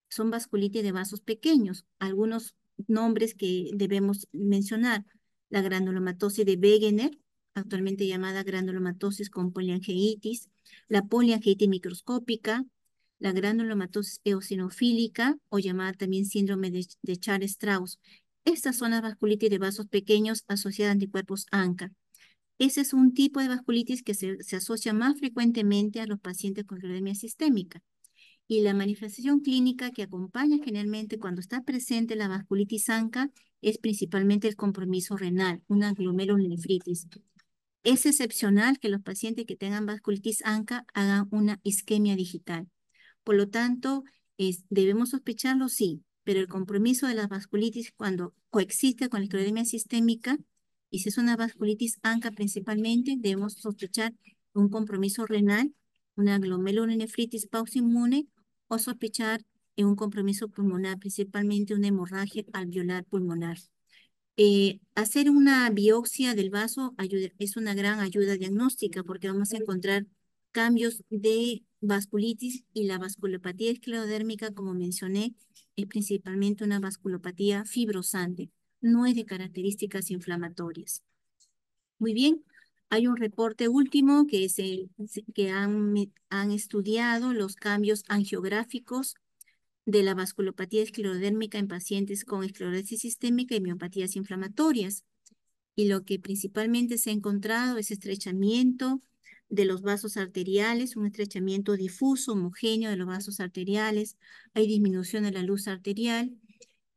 Son vasculitis de vasos pequeños. Algunos nombres que debemos mencionar: la granulomatosis de Wegener, actualmente llamada granulomatosis con poliangeitis, la poliangeitis microscópica, la granulomatosis eosinofílica o llamada también síndrome de Charles-Strauss. Estas son las vasculitis de vasos pequeños asociadas a anticuerpos ANCA. Ese es un tipo de vasculitis que se asocia más frecuentemente a los pacientes con esclerodermia sistémica. Y la manifestación clínica que acompaña generalmente cuando está presente la vasculitis ANCA es principalmente el compromiso renal, una glomerulonefritis. Es excepcional que los pacientes que tengan vasculitis ANCA hagan una isquemia digital. Por lo tanto, debemos sospecharlo, sí, pero el compromiso de la vasculitis cuando coexiste con la esclerodermia sistémica, y si es una vasculitis ANCA principalmente, debemos sospechar un compromiso renal, una glomerulonefritis pauciinmune, o sospechar en un compromiso pulmonar, principalmente una hemorragia alveolar pulmonar. Hacer una biopsia del vaso es una gran ayuda diagnóstica porque vamos a encontrar cambios de vasculitis, y la vasculopatía esclerodérmica, como mencioné, es principalmente una vasculopatía fibrosante, no es de características inflamatorias. Muy bien, hay un reporte último que han estudiado los cambios angiográficos de la vasculopatía esclerodérmica en pacientes con esclerosis sistémica y miopatías inflamatorias. Y lo que principalmente se ha encontrado es estrechamiento de los vasos arteriales, un estrechamiento difuso, homogéneo de los vasos arteriales. Hay disminución de la luz arterial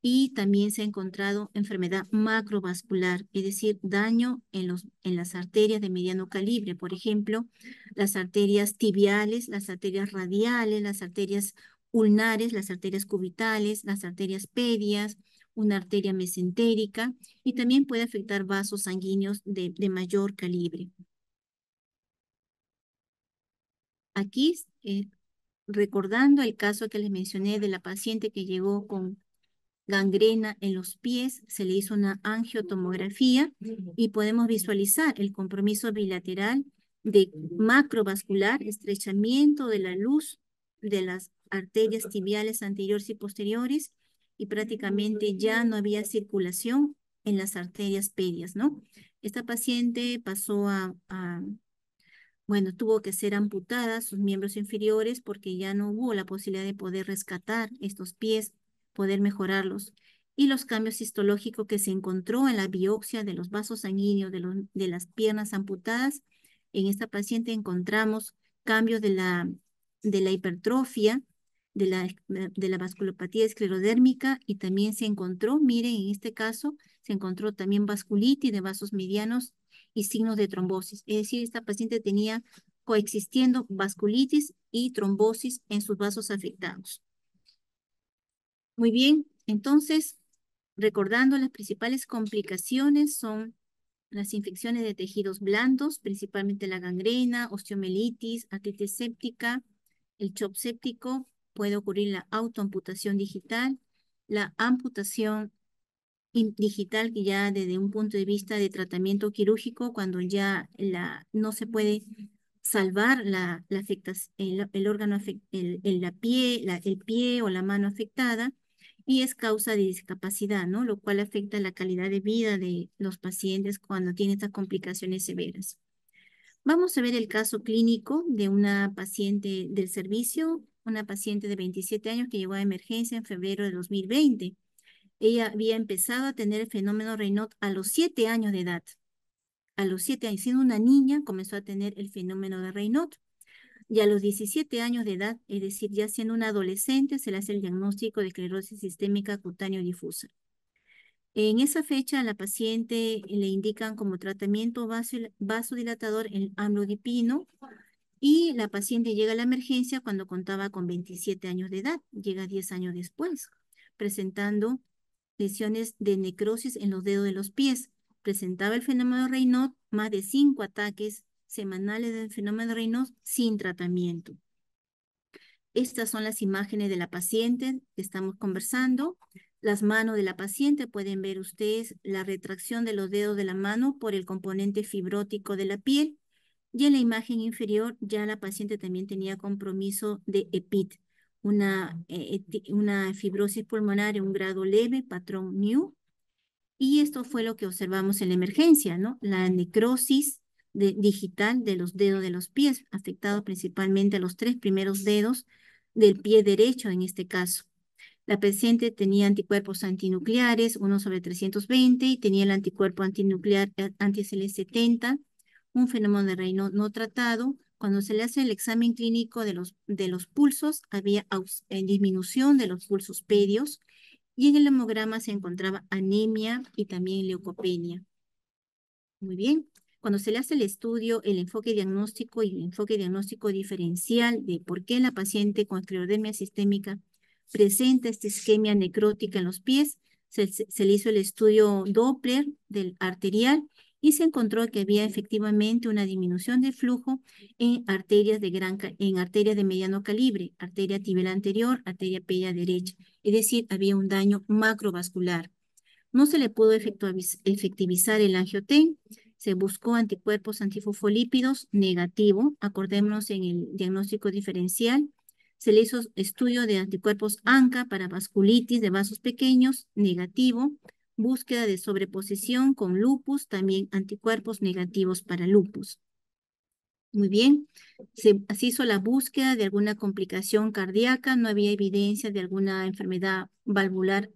y también se ha encontrado enfermedad macrovascular, es decir, daño en las arterias de mediano calibre. Por ejemplo, las arterias tibiales, las arterias radiales, las arterias ulnares, las arterias cubitales, las arterias pedias, una arteria mesentérica, y también puede afectar vasos sanguíneos de mayor calibre. Aquí, recordando el caso que les mencioné de la paciente que llegó con gangrena en los pies, se le hizo una angiotomografía y podemos visualizar el compromiso bilateral de macrovascular, estrechamiento de la luz de las arterias tibiales anteriores y posteriores, y prácticamente ya no había circulación en las arterias pedias, ¿no? Esta paciente pasó bueno, tuvo que ser amputada sus miembros inferiores porque ya no hubo la posibilidad de poder rescatar estos pies, poder mejorarlos. Y los cambios histológicos que se encontró en la biopsia de los vasos sanguíneos de las piernas amputadas, en esta paciente encontramos cambios de la hipertrofia, de la vasculopatía esclerodérmica, y también se encontró, miren, en este caso, se encontró también vasculitis de vasos medianos y signos de trombosis. Es decir, esta paciente tenía coexistiendo vasculitis y trombosis en sus vasos afectados. Muy bien, entonces, recordando, las principales complicaciones son las infecciones de tejidos blandos, principalmente la gangrena, osteomelitis, artritis séptica, el CHOP séptico. Puede ocurrir la autoamputación digital, la amputación digital, que ya desde un punto de vista de tratamiento quirúrgico, cuando ya no se puede salvar el órgano, el pie o la mano afectada, y es causa de discapacidad, ¿no? Lo cual afecta la calidad de vida de los pacientes cuando tienen estas complicaciones severas. Vamos a ver el caso clínico de una paciente del servicio, una paciente de 27 años que llegó a emergencia en febrero de 2020. Ella había empezado a tener el fenómeno Raynaud a los 7 años de edad. A los 7 años, siendo una niña, comenzó a tener el fenómeno de Raynaud. Y a los 17 años de edad, es decir, ya siendo un adolescente, se le hace el diagnóstico de esclerosis sistémica cutáneo difusa. En esa fecha, a la paciente le indican como tratamiento vasodilatador el amlodipino y la paciente llega a la emergencia cuando contaba con 27 años de edad, llega 10 años después, presentando lesiones de necrosis en los dedos de los pies. Presentaba el fenómeno de Raynaud, más de 5 ataques semanales del fenómeno de Raynaud sin tratamiento. Estas son las imágenes de la paciente que estamos conversando. Las manos de la paciente, pueden ver ustedes la retracción de los dedos de la mano por el componente fibrótico de la piel. Y en la imagen inferior ya la paciente también tenía compromiso de EPIT, una fibrosis pulmonar en un grado leve, patrón New. Y esto fue lo que observamos en la emergencia, ¿no? La necrosis digital de los dedos de los pies, afectado principalmente a los 3 primeros dedos del pie derecho en este caso. La paciente tenía anticuerpos antinucleares, 1/320, y tenía el anticuerpo antinuclear anti-CD70, un fenómeno de Raynaud no tratado. Cuando se le hace el examen clínico de los pulsos, había disminución de los pulsos pedios, y en el hemograma se encontraba anemia y también leucopenia. Muy bien. Cuando se le hace el estudio, el enfoque diagnóstico y el enfoque diagnóstico diferencial de por qué la paciente con esclerodermia sistémica presenta esta isquemia necrótica en los pies, se le hizo el estudio Doppler del arterial y se encontró que había efectivamente una disminución de flujo en arterias en arterias de mediano calibre, arteria tibial anterior, arteria pedia derecha. Es decir, había un daño macrovascular. No se le pudo efectivizar el angioten, se buscó anticuerpos antifosfolípidos negativo, acordémonos en el diagnóstico diferencial. Se le hizo estudio de anticuerpos ANCA para vasculitis de vasos pequeños, negativo. Búsqueda de sobreposición con lupus, también anticuerpos negativos para lupus. Muy bien, se hizo la búsqueda de alguna complicación cardíaca, no había evidencia de alguna enfermedad valvular.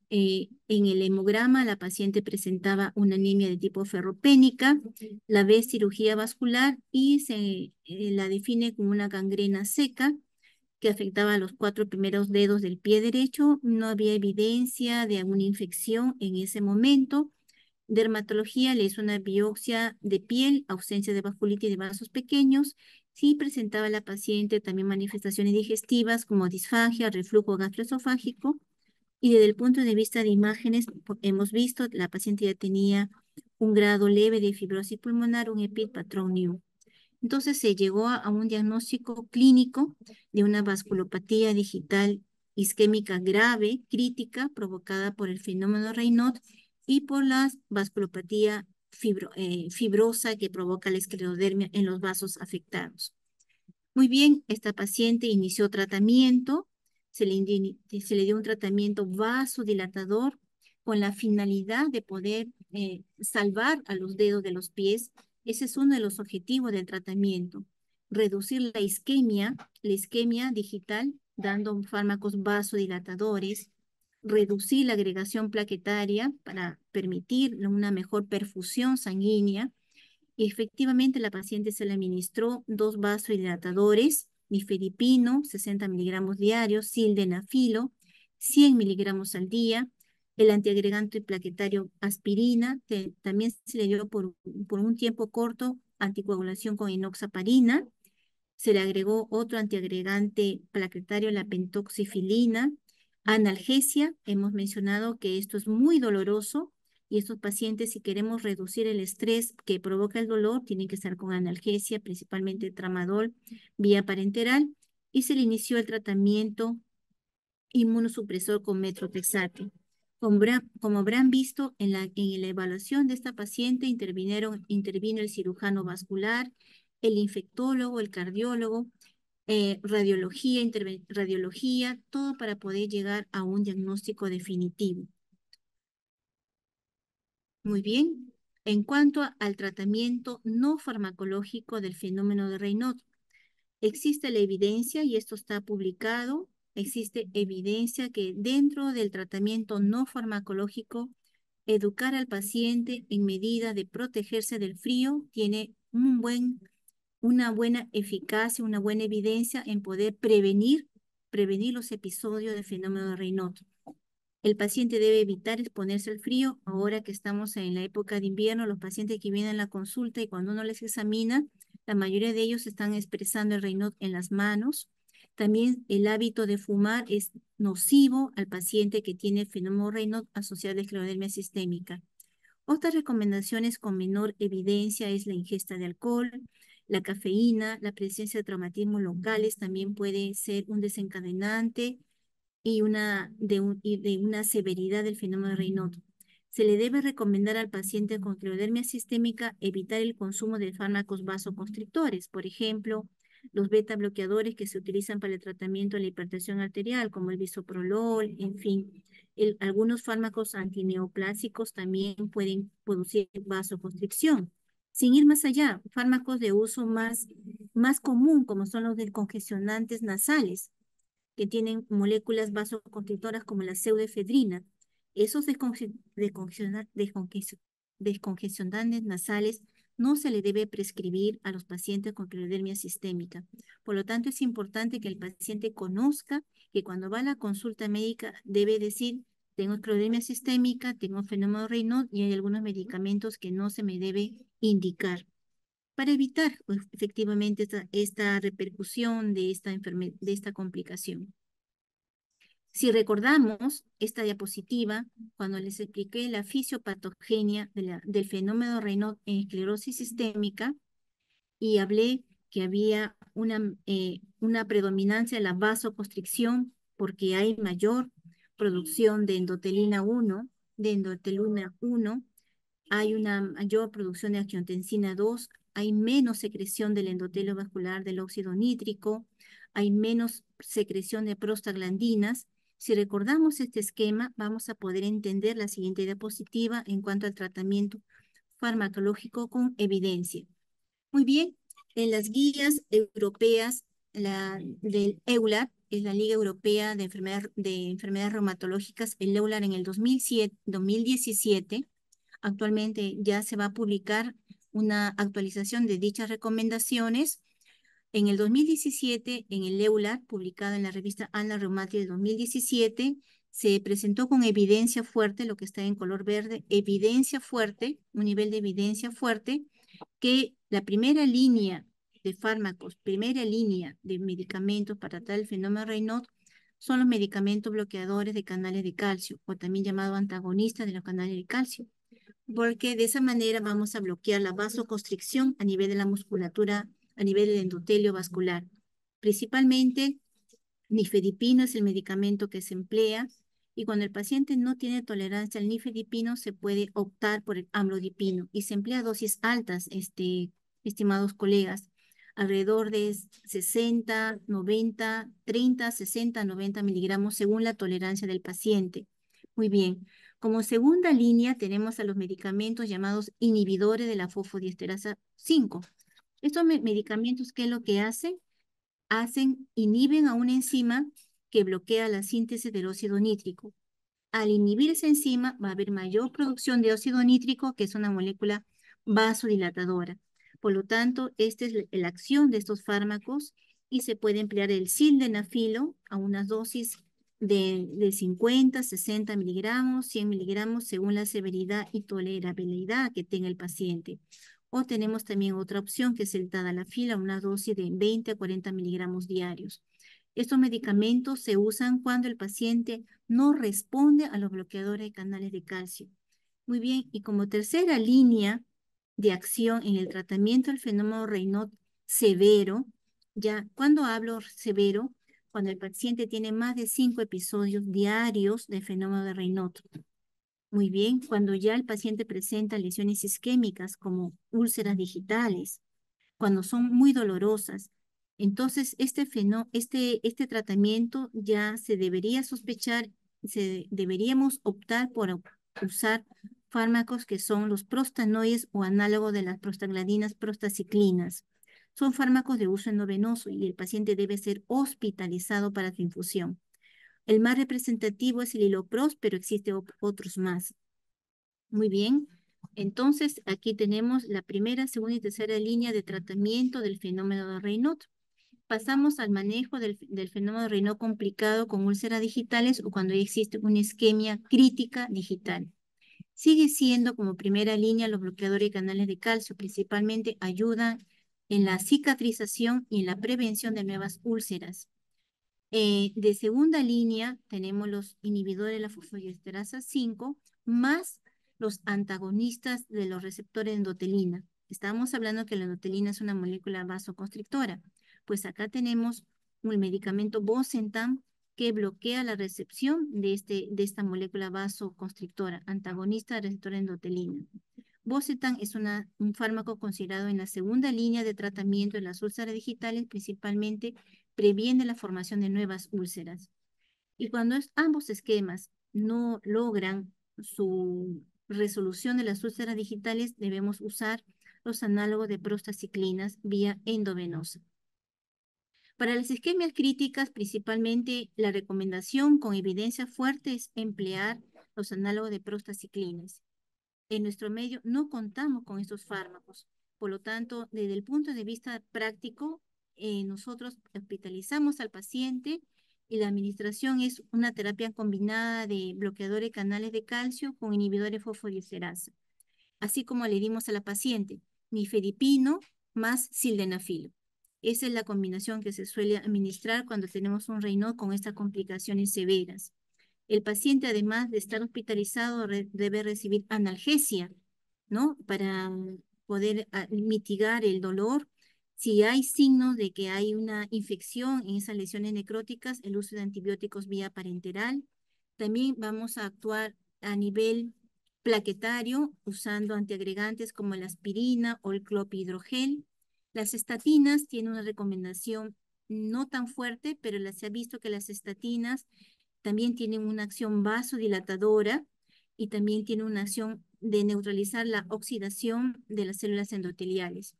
En el hemograma la paciente presentaba una anemia de tipo ferropénica, la B cirugía vascular y se la define como una gangrena seca que afectaba a los 4 primeros dedos del pie derecho. No había evidencia de alguna infección en ese momento. Dermatología, le hizo una biopsia de piel, ausencia de vasculitis de vasos pequeños. Sí presentaba la paciente también manifestaciones digestivas como disfagia, reflujo gastroesofágico. Y desde el punto de vista de imágenes, hemos visto la paciente ya tenía un grado leve de fibrosis pulmonar, un EPID patrón New. Entonces se llegó a un diagnóstico clínico de una vasculopatía digital isquémica grave, crítica, provocada por el fenómeno Raynaud y por la vasculopatía fibrosa que provoca la esclerodermia en los vasos afectados. Muy bien, esta paciente inició tratamiento, se le dio un tratamiento vasodilatador con la finalidad de poder salvar a los dedos de los pies. Ese es uno de los objetivos del tratamiento, reducir la isquemia digital, dando fármacos vasodilatadores, reducir la agregación plaquetaria para permitir una mejor perfusión sanguínea. Y efectivamente la paciente se le administró 2 vasodilatadores, nifedipino, 60 miligramos diarios, sildenafilo, 100 miligramos al día, el antiagregante plaquetario aspirina, que también se le dio por un tiempo corto anticoagulación con enoxaparina. Se le agregó otro antiagregante plaquetario, la pentoxifilina. Analgesia, hemos mencionado que esto es muy doloroso y estos pacientes, si queremos reducir el estrés que provoca el dolor, tienen que estar con analgesia, principalmente tramadol, vía parenteral, y se le inició el tratamiento inmunosupresor con metrotexate. Como habrán visto en la evaluación de esta paciente, intervino el cirujano vascular, el infectólogo, el cardiólogo, radiología, todo para poder llegar a un diagnóstico definitivo. Muy bien. En cuanto al tratamiento no farmacológico del fenómeno de Raynaud, existe la evidencia, y esto está publicado, existe evidencia que dentro del tratamiento no farmacológico, educar al paciente en medida de protegerse del frío tiene un buen una buena eficacia, una buena evidencia en poder prevenir los episodios de fenómeno de Raynaud. El paciente debe evitar exponerse al frío. Ahora que estamos en la época de invierno, los pacientes que vienen a la consulta y cuando uno les examina, la mayoría de ellos están expresando el Raynaud en las manos. También el hábito de fumar es nocivo al paciente que tiene el fenómeno Raynaud asociado a esclerodermia sistémica. Otras recomendaciones con menor evidencia es la ingesta de alcohol, la cafeína, la presencia de traumatismos locales también puede ser un desencadenante y de una severidad del fenómeno de Raynaud. Se le debe recomendar al paciente con esclerodermia sistémica evitar el consumo de fármacos vasoconstrictores, por ejemplo, los beta bloqueadores que se utilizan para el tratamiento de la hipertensión arterial, como el bisoprolol, en fin. Algunos fármacos antineoplásicos también pueden producir vasoconstricción. Sin ir más allá, fármacos de uso más común, como son los descongestionantes nasales, que tienen moléculas vasoconstrictoras como la pseudoefedrina. Esos descongestionantes nasales no se le debe prescribir a los pacientes con esclerodermia sistémica. Por lo tanto, es importante que el paciente conozca que cuando va a la consulta médica debe decir: tengo esclerodermia sistémica, tengo fenómeno de Raynaud y hay algunos medicamentos que no se me debe indicar para evitar pues, efectivamente esta repercusión de de esta complicación. Si recordamos esta diapositiva, cuando les expliqué la fisiopatogenia del fenómeno Raynaud en esclerosis sistémica y hablé que había una predominancia de la vasoconstricción porque hay mayor producción de endotelina 1, hay una mayor producción de angiotensina 2, hay menos secreción del endotelio vascular del óxido nítrico, hay menos secreción de prostaglandinas. Si recordamos este esquema, vamos a poder entender la siguiente diapositiva en cuanto al tratamiento farmacológico con evidencia. Muy bien, en las guías europeas del EULAR, es la Liga Europea de Enfermedades Reumatológicas, el EULAR en el 2017, actualmente ya se va a publicar una actualización de dichas recomendaciones. En el 2017, en el EULAR, publicado en la revista Annals Rheumatoid de 2017, se presentó con evidencia fuerte, lo que está en color verde, evidencia fuerte, un nivel de evidencia fuerte, que la primera línea de fármacos, primera línea de medicamentos para tratar el fenómeno Raynaud son los medicamentos bloqueadores de canales de calcio, o también llamado antagonistas de los canales de calcio, porque de esa manera vamos a bloquear la vasoconstricción a nivel de la musculatura, a nivel del endotelio vascular. Principalmente, nifedipino es el medicamento que se emplea y cuando el paciente no tiene tolerancia al nifedipino, se puede optar por el amlodipino y se emplea dosis altas, estimados colegas, alrededor de 60, 90, 30, 60, 90 miligramos según la tolerancia del paciente. Muy bien. Como segunda línea tenemos a los medicamentos llamados inhibidores de la fosfodiesterasa 5. Estos medicamentos, ¿qué es lo que hacen? Inhiben a una enzima que bloquea la síntesis del óxido nítrico. Al inhibir esa enzima va a haber mayor producción de óxido nítrico, que es una molécula vasodilatadora. Por lo tanto, esta es la acción de estos fármacos y se puede emplear el sildenafilo a unas dosis de 50, 60 miligramos, 100 miligramos, según la severidad y tolerabilidad que tenga el paciente. O tenemos también otra opción que es el tadalafil a una dosis de 20 a 40 miligramos diarios. Estos medicamentos se usan cuando el paciente no responde a los bloqueadores de canales de calcio. Muy bien, y como tercera línea de acción en el tratamiento del fenómeno Raynaud severo, ya cuando hablo severo, cuando el paciente tiene más de 5 episodios diarios de fenómeno de Raynaud. Muy bien, cuando ya el paciente presenta lesiones isquémicas como úlceras digitales, cuando son muy dolorosas. Entonces, este tratamiento ya se debería sospechar, deberíamos optar por usar fármacos que son los prostanoides o análogos de las prostaglandinas prostaciclinas. Son fármacos de uso endovenoso y el paciente debe ser hospitalizado para su infusión. El más representativo es el Hilopros, pero existen otros más. Muy bien. Entonces, aquí tenemos la primera, segunda y tercera línea de tratamiento del fenómeno de Raynaud. Pasamos al manejo del fenómeno de Raynaud complicado con úlceras digitales o cuando ya existe una isquemia crítica digital. Sigue siendo como primera línea los bloqueadores de canales de calcio, principalmente ayudan en la cicatrización y en la prevención de nuevas úlceras. De segunda línea tenemos los inhibidores de la fosfodiesterasa 5 más los antagonistas de los receptores de endotelina. Estábamos hablando que la endotelina es una molécula vasoconstrictora. Pues acá tenemos un medicamento Bosentan que bloquea la recepción de esta molécula vasoconstrictora, antagonista del receptor de endotelina. Bosentan es un fármaco considerado en la segunda línea de tratamiento de las úlceras digitales, principalmente previene la formación de nuevas úlceras. Y cuando ambos esquemas no logran su resolución de las úlceras digitales, debemos usar los análogos de prostaciclinas vía endovenosa. Para las isquemias críticas, principalmente la recomendación con evidencia fuerte es emplear los análogos de prostaciclinas. En nuestro medio no contamos con estos fármacos. Por lo tanto, desde el punto de vista práctico, nosotros hospitalizamos al paciente y la administración es una terapia combinada de bloqueadores de canales de calcio con inhibidores de fosfodiesterasa. Así como le dimos a la paciente nifedipino más sildenafilo. Esa es la combinación que se suele administrar cuando tenemos un Raynaud con estas complicaciones severas. El paciente, además de estar hospitalizado, debe recibir analgesia, ¿no? Para poder mitigar el dolor. Si hay signos de que hay una infección en esas lesiones necróticas, el uso de antibióticos vía parenteral. También vamos a actuar a nivel plaquetario usando antiagregantes como la aspirina o el clopidogrel. Las estatinas tienen una recomendación no tan fuerte, pero se ha visto que las estatinas también tienen una acción vasodilatadora y también tienen una acción de neutralizar la oxidación de las células endoteliales.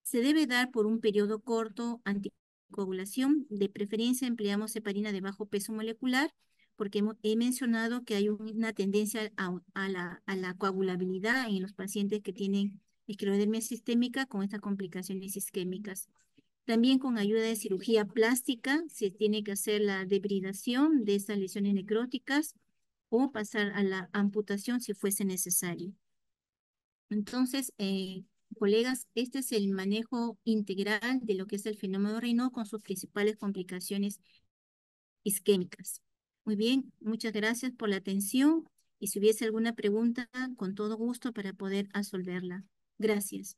Se debe dar por un periodo corto anticoagulación. De preferencia empleamos heparina de bajo peso molecular porque he mencionado que hay una tendencia a la coagulabilidad en los pacientes que tienen esclerodermia sistémica con estas complicaciones isquémicas. También con ayuda de cirugía plástica se tiene que hacer la debridación de estas lesiones necróticas o pasar a la amputación si fuese necesario. Entonces, colegas, este es el manejo integral de lo que es el fenómeno de Raynaud con sus principales complicaciones isquémicas. Muy bien, muchas gracias por la atención y si hubiese alguna pregunta, con todo gusto para poder absolverla. Gracias.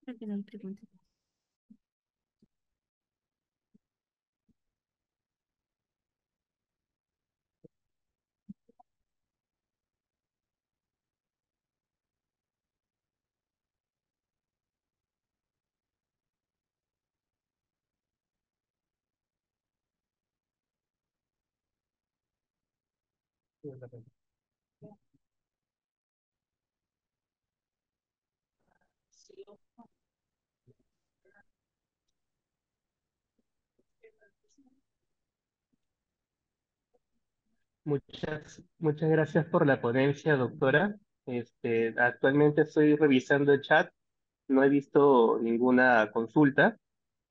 Creo que no hay preguntas. Muchas gracias por la ponencia, doctora. Actualmente estoy revisando el chat, no he visto ninguna consulta,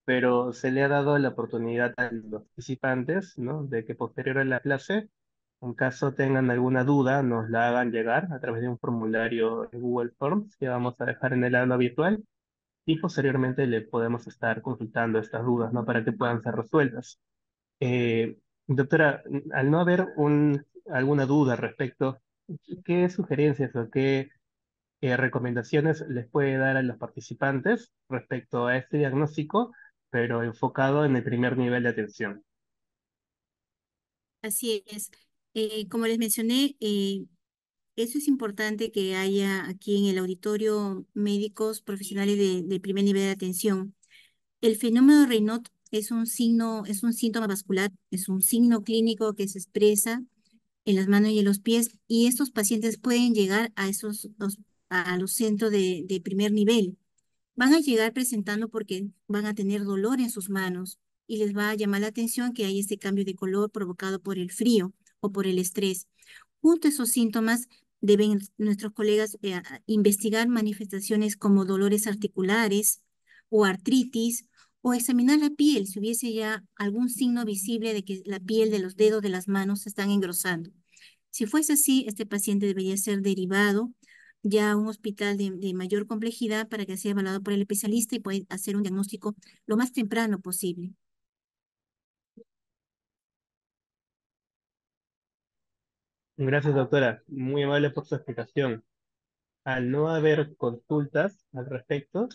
pero se le ha dado la oportunidad a los participantes, ¿no? De que posterior a la clase, en caso tengan alguna duda, nos la hagan llegar a través de un formulario de Google Forms que vamos a dejar en el aula virtual y posteriormente le podemos estar consultando estas dudas, ¿no? Para que puedan ser resueltas. Doctora, al no haber alguna duda respecto, ¿qué sugerencias o qué recomendaciones les puede dar a los participantes respecto a este diagnóstico, pero enfocado en el primer nivel de atención? Así es. Como les mencioné, eso es importante que haya aquí en el auditorio médicos profesionales de primer nivel de atención. El fenómeno de Raynaud es un síntoma vascular, es un signo clínico que se expresa en las manos y en los pies, y estos pacientes pueden llegar a esos a los centros de primer nivel. Van a llegar presentando porque van a tener dolor en sus manos y les va a llamar la atención que hay este cambio de color provocado por el frío o por el estrés. Junto a esos síntomas, deben nuestros colegas investigar manifestaciones como dolores articulares o artritis o examinar la piel si hubiese ya algún signo visible de que la piel de los dedos de las manos se están engrosando. Si fuese así, este paciente debería ser derivado ya a un hospital de mayor complejidad para que sea evaluado por el especialista y pueda hacer un diagnóstico lo más temprano posible. Gracias, doctora. Muy amable por su explicación. Al no haber consultas al respecto,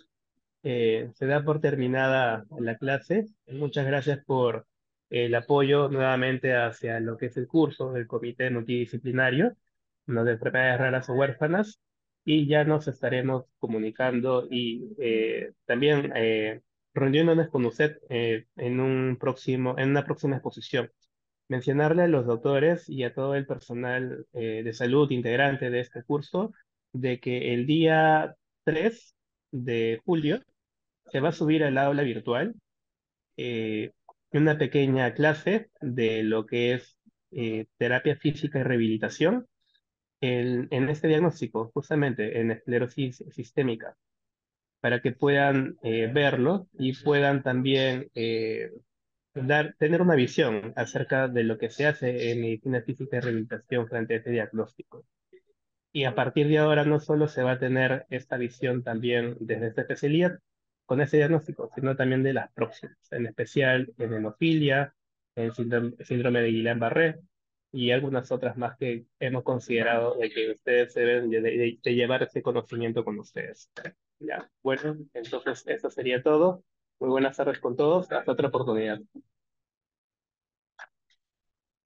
se da por terminada la clase. Muchas gracias por el apoyo nuevamente hacia lo que es el curso del Comité Multidisciplinario, ¿no?, de enfermedades raras o huérfanas, y ya nos estaremos comunicando y también reuniéndonos con usted en una próxima exposición. Mencionarle a los doctores y a todo el personal de salud integrante de este curso de que el día 3 de julio se va a subir al aula virtual eh, una pequeña clase de lo que es terapia física y rehabilitación en este diagnóstico, justamente en esclerosis sistémica, para que puedan verlo y puedan también tener una visión acerca de lo que se hace en medicina física y rehabilitación frente a este diagnóstico. Y a partir de ahora no solo se va a tener esta visión también desde esta especialidad con ese diagnóstico, sino también de las próximas, en especial en hemofilia, en síndrome de Guillain-Barré y algunas otras más que hemos considerado de que ustedes deben de llevar ese conocimiento con ustedes. Ya, bueno, entonces eso sería todo. Muy buenas tardes con todos. Hasta otra oportunidad.